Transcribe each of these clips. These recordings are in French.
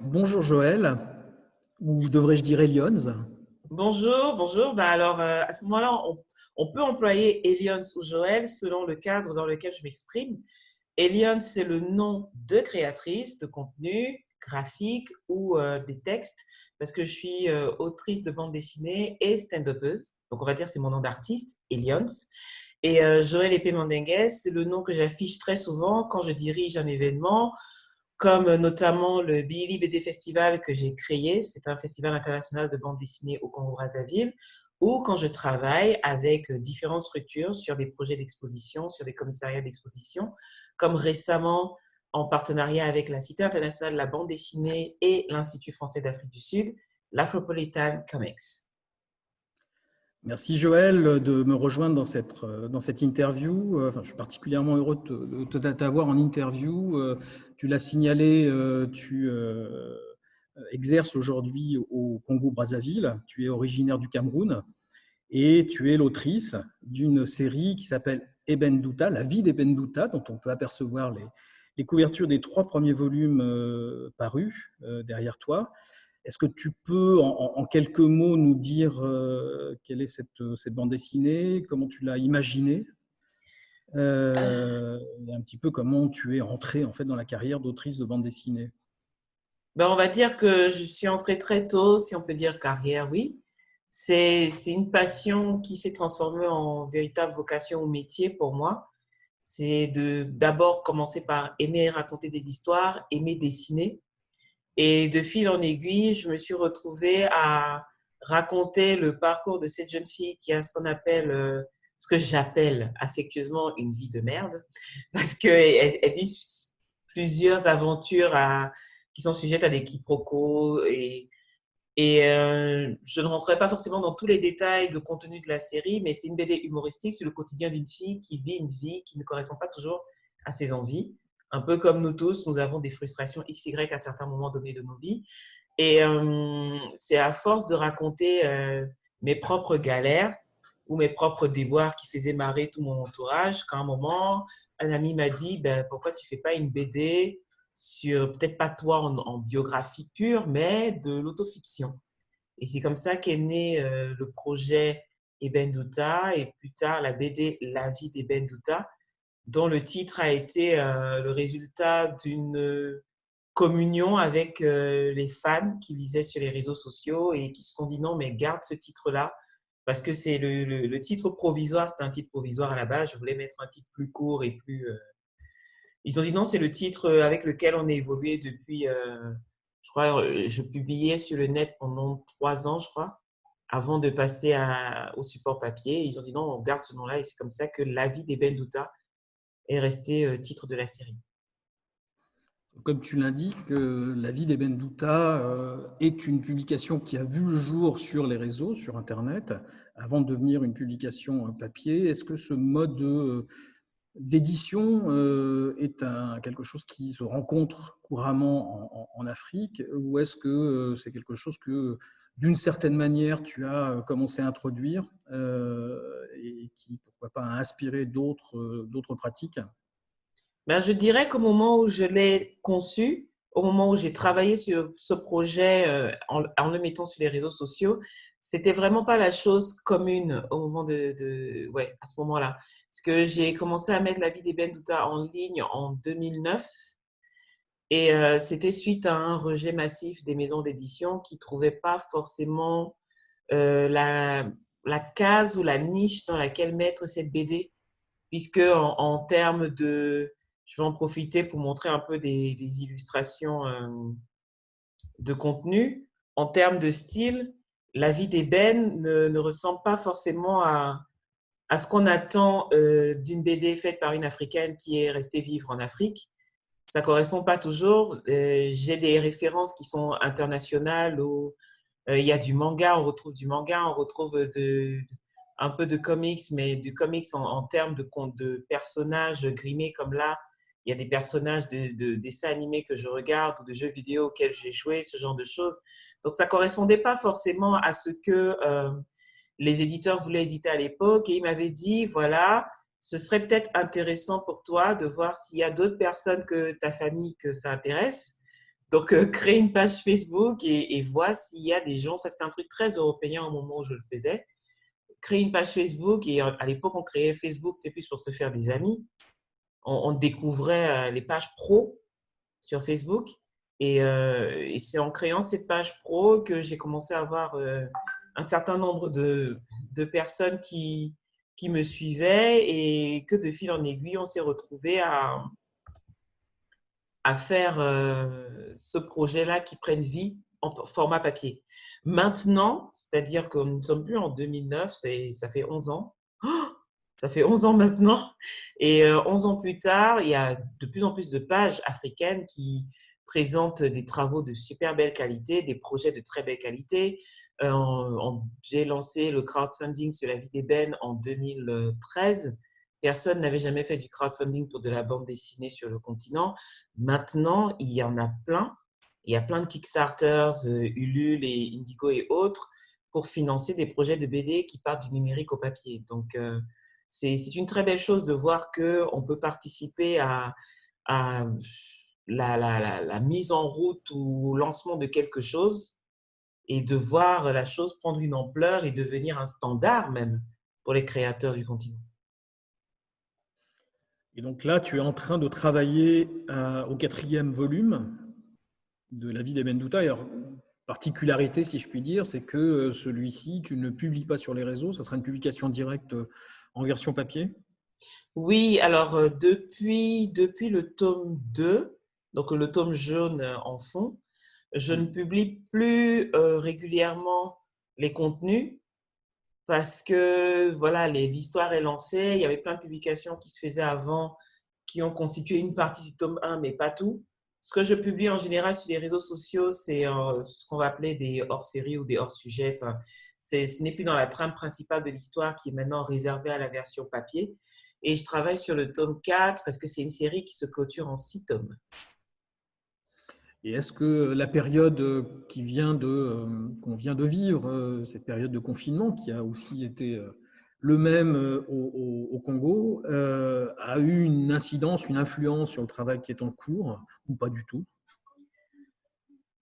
Bonjour Joël, ou devrais-je dire Elions? Bonjour, bonjour. Bah alors, à ce moment-là, on peut employer Elions ou Joël selon le cadre dans lequel je m'exprime. Elions, c'est le nom de créatrice de contenu graphique ou des textes, parce que je suis autrice de bande dessinée et stand-upeuse. Donc, on va dire c'est mon nom d'artiste, Elions. Et Joël Épée Mendenguez, c'est le nom que j'affiche très souvent quand je dirige un événement, comme notamment le Billy BD Festival que j'ai créé. C'est un festival international de bande dessinée au Congo-Brazzaville, ou quand je travaille avec différentes structures sur des projets d'exposition, sur des commissariats d'exposition, comme récemment en partenariat avec la Cité internationale de la bande dessinée et l'Institut français d'Afrique du Sud, l'Afropolitan Comics. Merci Joël de me rejoindre dans cette interview. Enfin, je suis particulièrement heureux de t'avoir en interview. Tu l'as signalé, tu exerces aujourd'hui au Congo-Brazzaville. Tu es originaire du Cameroun et tu es l'autrice d'une série qui s'appelle Eben Douta, la vie d'Eben Douta, dont on peut apercevoir les couvertures des 3 premiers volumes parus derrière toi. Est-ce que tu peux, en quelques mots, nous dire quelle est cette bande dessinée, comment tu l'as imaginée, et un petit peu comment tu es entrée en fait dans la carrière d'autrice de bande dessinée? Ben, on va dire que je suis entrée très tôt, si on peut dire carrière, oui. C'est une passion qui s'est transformée en véritable vocation ou métier pour moi. C'est de d'abord commencer par aimer raconter des histoires, aimer dessiner. Et de fil en aiguille, je me suis retrouvée à raconter le parcours de cette jeune fille qui a ce qu'on appelle, ce que j'appelle affectueusement une vie de merde, parce qu'elle vit plusieurs aventures qui sont sujettes à des quiproquos et je ne rentrerai pas forcément dans tous les détails de contenu de la série, mais c'est une BD humoristique sur le quotidien d'une fille qui vit une vie qui ne correspond pas toujours à ses envies. Un peu comme nous tous, nous avons des frustrations XY à certains moments donnés de nos vies. Et c'est à force de raconter mes propres galères ou mes propres déboires qui faisaient marrer tout mon entourage qu'à un moment, un ami m'a dit, ben, pourquoi tu fais pas une BD sur, peut-être pas toi en biographie pure, mais de l'autofiction. Et c'est comme ça qu'est né le projet Eben Douta et plus tard la BD La vie d'Eben Douta, dont le titre a été le résultat d'une communion avec les fans qui lisaient sur les réseaux sociaux et qui se sont dit non, mais garde ce titre-là, parce que c'est le titre provisoire, c'est un titre provisoire à la base, je voulais mettre un titre plus court et plus... Ils ont dit non, c'est le titre avec lequel on a évolué depuis, je crois, je publiais sur le net pendant 3 ans, je crois, avant de passer au support papier. Ils ont dit non, on garde ce nom-là et c'est comme ça que La vie d'Eben Douta est resté titre de la série. Comme tu l'indiques, La vie d'Eben Douta est une publication qui a vu le jour sur les réseaux, sur Internet, avant de devenir une publication papier. Est-ce que ce mode d'édition est quelque chose qui se rencontre couramment en Afrique, ou est-ce que c'est quelque chose que, d'une certaine manière, tu as commencé à introduire et qui, pourquoi pas, a inspiré d'autres pratiques? Ben, je dirais qu'au moment où je l'ai conçu, au moment où j'ai travaillé sur ce projet en le mettant sur les réseaux sociaux, c'était vraiment pas la chose commune au moment ouais, à ce moment-là. Parce que j'ai commencé à mettre La vie d'Eben Douta en ligne en 2009 et c'était suite à un rejet massif des maisons d'édition qui trouvaient pas forcément la case ou la niche dans laquelle mettre cette BD, puisque en termes de, je vais en profiter pour montrer un peu des illustrations de contenu. En termes de style, la vie d'ébène ne ressemble pas forcément à ce qu'on attend d'une BD faite par une Africaine qui est restée vivre en Afrique. Ça ne correspond pas toujours. J'ai des références qui sont internationales où il y a du manga, on retrouve du manga, on retrouve un peu de comics, mais du comics en termes de personnages grimés comme là. Il y a des personnages de dessins animés que je regarde ou de jeux vidéo auxquels j'ai joué, ce genre de choses. Donc, ça ne correspondait pas forcément à ce que les éditeurs voulaient éditer à l'époque. Et ils m'avaient dit, voilà, ce serait peut-être intéressant pour toi de voir s'il y a d'autres personnes que ta famille que ça intéresse. Donc, créer une page Facebook et voir s'il y a des gens. Ça, c'était un truc très européen au moment où je le faisais. Créer une page Facebook et à l'époque, on créait Facebook, c'était plus pour se faire des amis. On découvrait les pages pro sur Facebook. Et c'est en créant cette page pro que j'ai commencé à avoir un certain nombre de personnes qui me suivaient et que de fil en aiguille, on s'est retrouvés à faire ce projet-là qui prenne vie en format papier. Maintenant, c'est-à-dire que nous ne sommes plus en 2009, ça fait 11 ans. Ça fait 11 ans maintenant. Et 11 ans plus tard, il y a de plus en plus de pages africaines qui présentent des travaux de super belle qualité, des projets de très belle qualité. J'ai lancé le crowdfunding sur la vie d'ébène en 2013. Personne n'avait jamais fait du crowdfunding pour de la bande dessinée sur le continent. Maintenant, il y en a plein. Il y a plein de Kickstarter, Ulule et Indigo et autres pour financer des projets de BD qui partent du numérique au papier. Donc, c'est une très belle chose de voir qu'on peut participer à la mise en route ou au lancement de quelque chose et de voir la chose prendre une ampleur et devenir un standard même pour les créateurs du continent. Et donc là, tu es en train de travailler au 4e volume de La vie d'Ebn Douta. Alors, particularité, si je puis dire, c'est que celui-ci, tu ne publies pas sur les réseaux, ça sera une publication directe en version papier. Oui, alors depuis le tome 2, donc le tome jaune en fond, je ne publie plus régulièrement les contenus parce que voilà, l'histoire est lancée. Il y avait plein de publications qui se faisaient avant qui ont constitué une partie du tome 1, mais pas tout. Ce que je publie en général sur les réseaux sociaux, c'est ce qu'on va appeler des hors-séries ou des hors-sujets. Enfin, ce n'est plus dans la trame principale de l'histoire qui est maintenant réservée à la version papier. Et je travaille sur le tome 4 parce que c'est une série qui se clôture en 6 tomes. Et est-ce que la période qu'on vient de vivre, cette période de confinement qui a aussi été le même au Congo, a eu une incidence, une influence sur le travail qui est en cours ou pas du tout?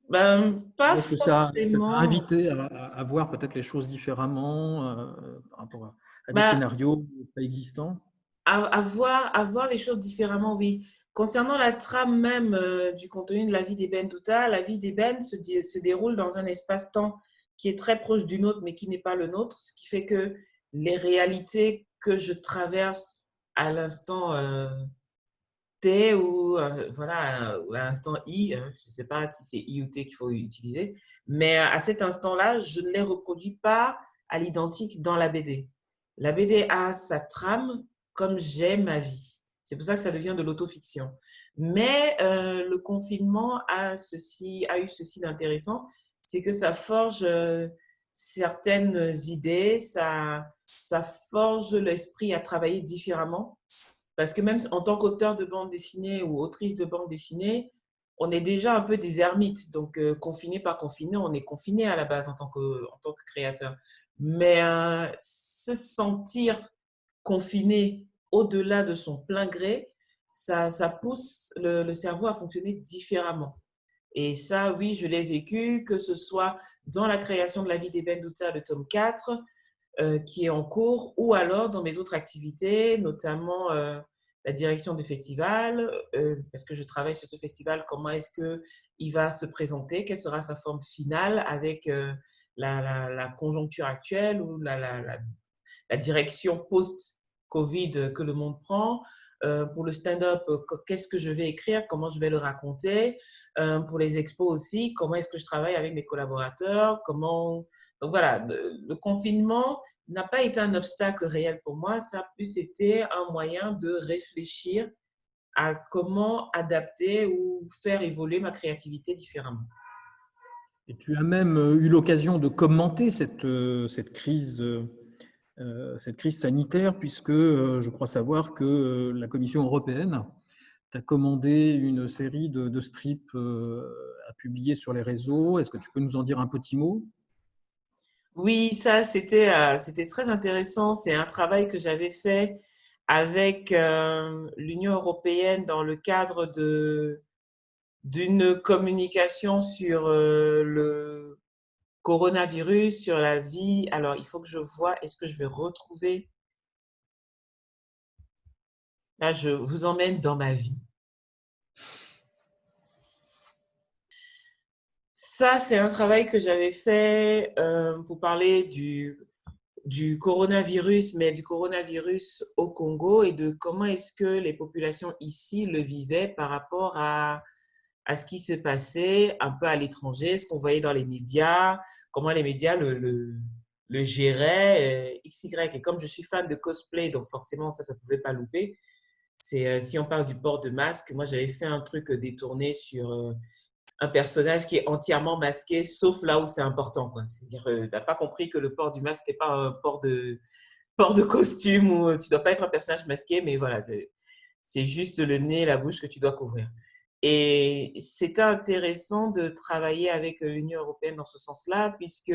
Ben, pas Est-ce que ça t'a forcément. invité à voir peut-être les choses différemment par rapport à des Ben, scénarios pas existants? à voir les choses différemment, oui. Concernant la trame même du contenu de la vie d'Eben Douta, la vie d'Eben se déroule dans un espace-temps qui est très proche du nôtre, mais qui n'est pas le nôtre, ce qui fait que les réalités que je traverse à l'instant T ou voilà, ou à l'instant I, je ne sais pas si c'est I ou T qu'il faut utiliser, mais à cet instant-là, je ne les reproduis pas à l'identique dans la BD. La BD a sa trame comme j'ai ma vie. C'est pour ça que ça devient de l'autofiction. Mais le confinement a eu ceci d'intéressant, c'est que ça forge certaines idées, ça forge l'esprit à travailler différemment. Parce que même en tant qu'auteur de bande dessinée ou autrice de bande dessinée, on est déjà un peu des ermites. Donc, confiné par confiné, on est confiné à la base en tant que créateur. Mais se sentir confiné au-delà de son plein gré, ça pousse le cerveau à fonctionner différemment. Et ça, oui, je l'ai vécu, que ce soit dans la création de La vie d'Eben Douta, le tome 4, qui est en cours, ou alors dans mes autres activités, notamment la direction du festival, parce que je travaille sur ce festival, comment est-ce qu'il va se présenter, quelle sera sa forme finale avec la conjoncture actuelle ou la direction post-Covid que le monde prend. Pour le stand-up, qu'est-ce que je vais écrire, comment je vais le raconter. Pour les expos aussi, comment est-ce que je travaille avec mes collaborateurs, comment... Donc voilà, le confinement n'a pas été un obstacle réel pour moi, ça a plus été un moyen de réfléchir à comment adapter ou faire évoluer ma créativité différemment. Et tu as même eu l'occasion de commenter cette crise sanitaire, puisque je crois savoir que la Commission européenne t'a commandé une série de strips à publier sur les réseaux. Est-ce que tu peux nous en dire un petit mot? Oui, ça, c'était très intéressant. C'est un travail que j'avais fait avec l'Union européenne dans le cadre d'une communication sur le coronavirus, sur la vie. Alors, il faut que je vois, est-ce que je vais retrouver? Là, je vous emmène dans ma vie. Ça, c'est un travail que j'avais fait pour parler du coronavirus, mais du coronavirus au Congo et de comment est-ce que les populations ici le vivaient par rapport à ce qui se passait un peu à l'étranger, ce qu'on voyait dans les médias, comment les médias le géraient, XY. Et comme je suis fan de cosplay, donc forcément, ça ne pouvait pas louper. Si on parle du port de masque, moi, j'avais fait un truc détourné sur un personnage qui est entièrement masqué, sauf là où c'est important, quoi. C'est-à-dire, tu n'as pas compris que le port du masque n'est pas un port de costume où tu ne dois pas être un personnage masqué, mais voilà, c'est juste le nez et la bouche que tu dois couvrir. Et c'était intéressant de travailler avec l'Union européenne dans ce sens-là, puisque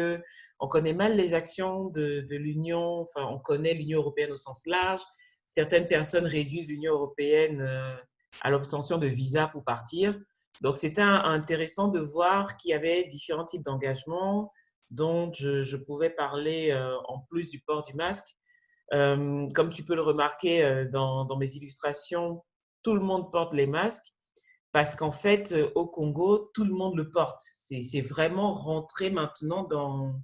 on connaît mal les actions de l'Union, enfin, on connaît l'Union européenne au sens large. Certaines personnes réduisent l'Union européenne à l'obtention de visas pour partir. Donc, c'était intéressant de voir qu'il y avait différents types d'engagements dont je pouvais parler en plus du port du masque. Comme tu peux le remarquer dans mes illustrations, tout le monde porte les masques parce qu'en fait, au Congo, tout le monde le porte. C'est vraiment rentré maintenant Dans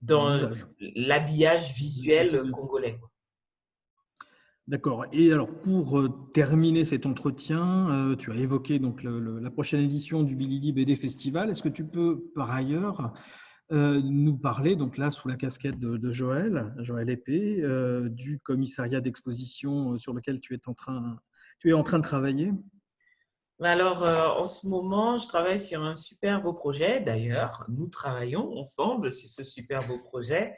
dans l'usage. l'habillage Du visuel quotidien. congolais. D'accord. Et alors, pour terminer cet entretien, tu as évoqué donc la prochaine édition du Bilili BD Festival. Est-ce que tu peux, par ailleurs, nous parler, donc là, sous la casquette de Joël Épée, du commissariat d'exposition sur lequel tu es en train de travailler? Alors, en ce moment, je travaille sur un super beau projet. D'ailleurs, nous travaillons ensemble sur ce super beau projet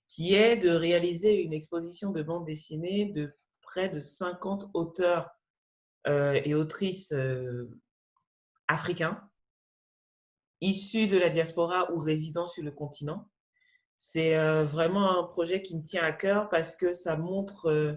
qui est de réaliser une exposition de bande dessinée de près de 50 auteurs et autrices africains issus de la diaspora ou résidant sur le continent. C'est vraiment un projet qui me tient à cœur parce que ça montrera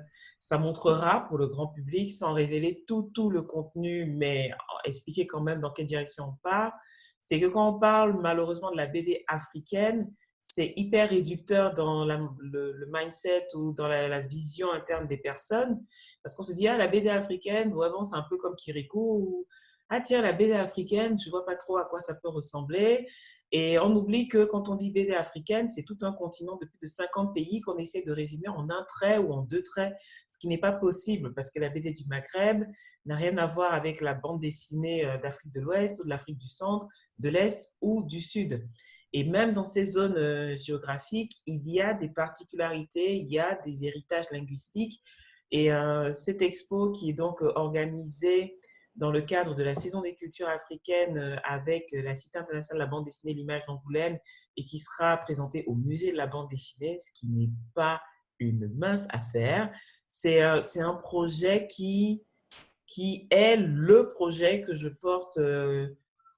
pour le grand public, sans révéler tout le contenu, mais expliquer quand même dans quelle direction on part. C'est que quand on parle malheureusement de la BD africaine, c'est hyper réducteur dans le mindset ou dans la vision interne des personnes. Parce qu'on se dit, ah, la BD africaine, vraiment, c'est un peu comme Kirikou. Ou, ah, tiens, la BD africaine, je ne vois pas trop à quoi ça peut ressembler. Et on oublie que quand on dit BD africaine, c'est tout un continent de plus de 50 pays qu'on essaie de résumer en un trait ou en deux traits, ce qui n'est pas possible parce que la BD du Maghreb n'a rien à voir avec la bande dessinée d'Afrique de l'Ouest ou de l'Afrique du Centre, de l'Est ou du Sud. Et même dans ces zones géographiques, il y a des particularités, il y a des héritages linguistiques. Et cette expo qui est donc organisée dans le cadre de la saison des cultures africaines avec la Cité internationale de la bande dessinée L'Image d'Angoulême et qui sera présentée au musée de la bande dessinée, ce qui n'est pas une mince affaire. C'est un projet qui est le projet que je porte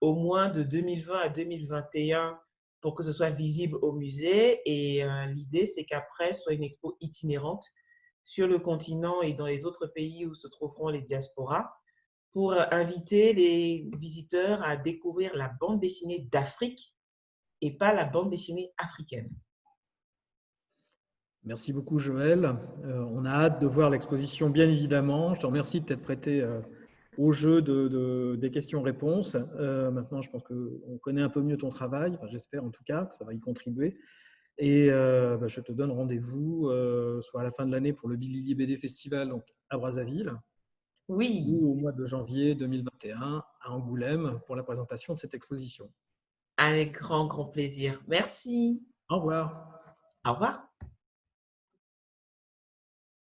au moins de 2020 à 2021 pour que ce soit visible au musée. Et l'idée, c'est qu'après, ce soit une expo itinérante sur le continent et dans les autres pays où se trouveront les diasporas pour inviter les visiteurs à découvrir la bande dessinée d'Afrique et pas la bande dessinée africaine. Merci beaucoup, Joël. On a hâte de voir l'exposition, bien évidemment. Je te remercie de t'être prêté au jeu des questions-réponses. Maintenant, je pense qu'on connaît un peu mieux ton travail. Enfin, j'espère en tout cas que ça va y contribuer. Et je te donne rendez-vous soit à la fin de l'année pour le Bilili BD Festival donc, à Brazzaville Oui, ou au mois de janvier 2021 à Angoulême pour la présentation de cette exposition. avec grand plaisir. Merci. Au revoir. Au revoir.